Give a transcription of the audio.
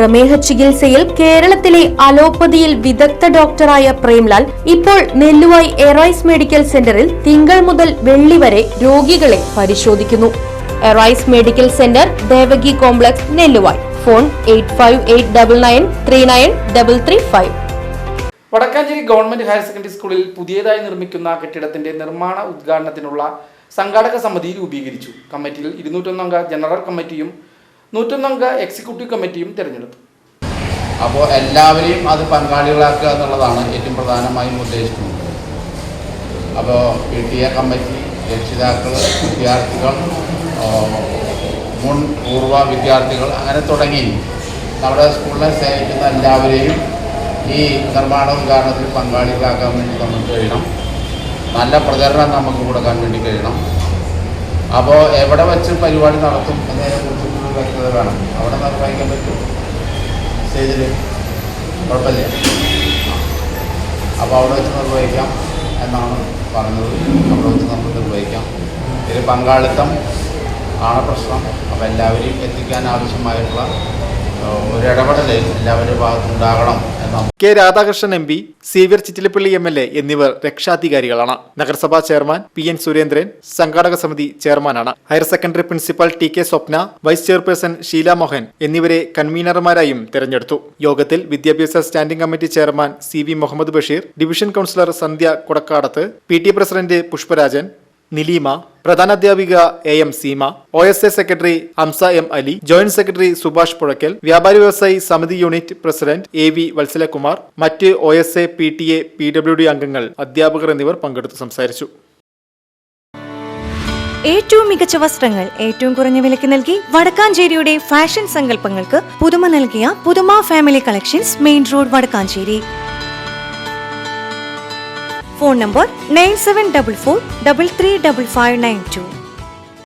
പ്രമേഹ ചികിത്സയിൽ കേരളത്തിലെ അലോപ്പതിയിൽ വിദഗ്ധ ഡോക്ടറായ പ്രേംലാൽ ഇപ്പോൾ നെല്ലുവായി എറൈസ് മെഡിക്കൽ സെന്ററിൽ തിങ്കൾ മുതൽ വെള്ളി വരെ രോഗികളെ പരിശോധിക്കുന്നു. Arise medical centre, Devaki complex, Nelluvayi. Phone 8589393335. Wadakkanchery government higher secondary സ്കൂളിൽ പുതിയതായി നിർമ്മിക്കുന്ന കെട്ടിടത്തിന്റെ നിർമ്മാണ ഉദ്ഘാടനത്തിനുള്ള സംഘാടക സമിതി രൂപീകരിച്ചു. കമ്മിറ്റിയിൽ 201 അംഗ ജനറൽ കമ്മിറ്റിയും 101 അംഗ എക്സിക്യൂട്ടീവ് കമ്മിറ്റിയും തിരഞ്ഞെടുത്തു. അപ്പോൾ എല്ലാവരെയും അത് പങ്കാളികളാക്കുക എന്നുള്ളതാണ് ഏറ്റവും പ്രധാനമായും ഉദ്ദേശിക്കുന്നത്. അപ്പോൾ PTA കമ്മിറ്റി, രക്ഷിതാക്കൾ, വിദ്യാർത്ഥികൾ, മുൻ പൂർവ്വ വിദ്യാർത്ഥികൾ, അങ്ങനെ തുടങ്ങി നമ്മുടെ സ്കൂളിനെ സേവിക്കുന്ന എല്ലാവരെയും ഈ നിർമ്മാണ ഉദ്ഘാടനത്തിൽ പങ്കാളികളാക്കാൻ വേണ്ടി നമുക്ക് കഴിയണം. നല്ല പ്രചരണം നമുക്ക് കൊടുക്കാൻ വേണ്ടി കഴിയണം. അപ്പോൾ എവിടെ വെച്ച് പരിപാടി നടത്തും എന്നതിനെക്കുറിച്ചുള്ള വ്യക്തത വേണം. അവിടെ നിർവഹിക്കാൻ പറ്റും, സ്റ്റേജിൽ കുഴപ്പമില്ല. അപ്പോൾ അവിടെ വെച്ച് നിർവഹിക്കാം എന്നാണ് പറഞ്ഞത്. അവിടെ വെച്ച് നമുക്ക് നിർവഹിക്കാം. ഇതിൽ പങ്കാളിത്തം ആണ് പ്രശ്നം. അപ്പോൾ എല്ലാവരെയും എത്തിക്കാൻ ആവശ്യമായിട്ടുള്ള ഒരു ഇടപെടൽ എല്ലാവരുടെ ഭാഗത്തുണ്ടാകണം എന്നാണ്. K Radhakrishnan MP, Xavier Chittilappally MLA എന്നിവർ രക്ഷാധികാരികളാണ്. നഗരസഭാ ചെയർമാൻ PN സുരേന്ദ്രൻ സംഘാടക സമിതി ചെയർമാനാണ്. Higher secondary principal TK Swapna, vice chairperson Sheela Mohan എന്നിവരെ കൺവീനർമാരായും തെരഞ്ഞെടുത്തു. യോഗത്തിൽ വിദ്യാഭ്യാസ standing committee chairman CV Muhammad Basheer, division councillor Sandhya Kudakkadath, PTA president Pushparajan, Nileema, പ്രധാനാധ്യാപിക AM Seema, OSA secretary Hamsa M Ali, joint secretary Subhash Puzhakkal, വ്യാപാരി വ്യവസായി സമിതി യൂണിറ്റ് പ്രസിഡന്റ് AV വത്സലകുമാർ, മറ്റ് OSA, PTA, PWD അംഗങ്ങൾ, അധ്യാപകർ എന്നിവർ പങ്കെടുത്ത് സംസാരിച്ചു. ഏറ്റവും മികച്ച വസ്ത്രങ്ങൾ ഏറ്റവും കുറഞ്ഞ വിലയ്ക്ക് നൽകി വടക്കാഞ്ചേരിയുടെ ഫാഷൻ സങ്കല്പങ്ങൾക്ക് പുതുമ നൽകിയ Puthuma family collections, main road, Wadakkanchery. Phone number 9744335592.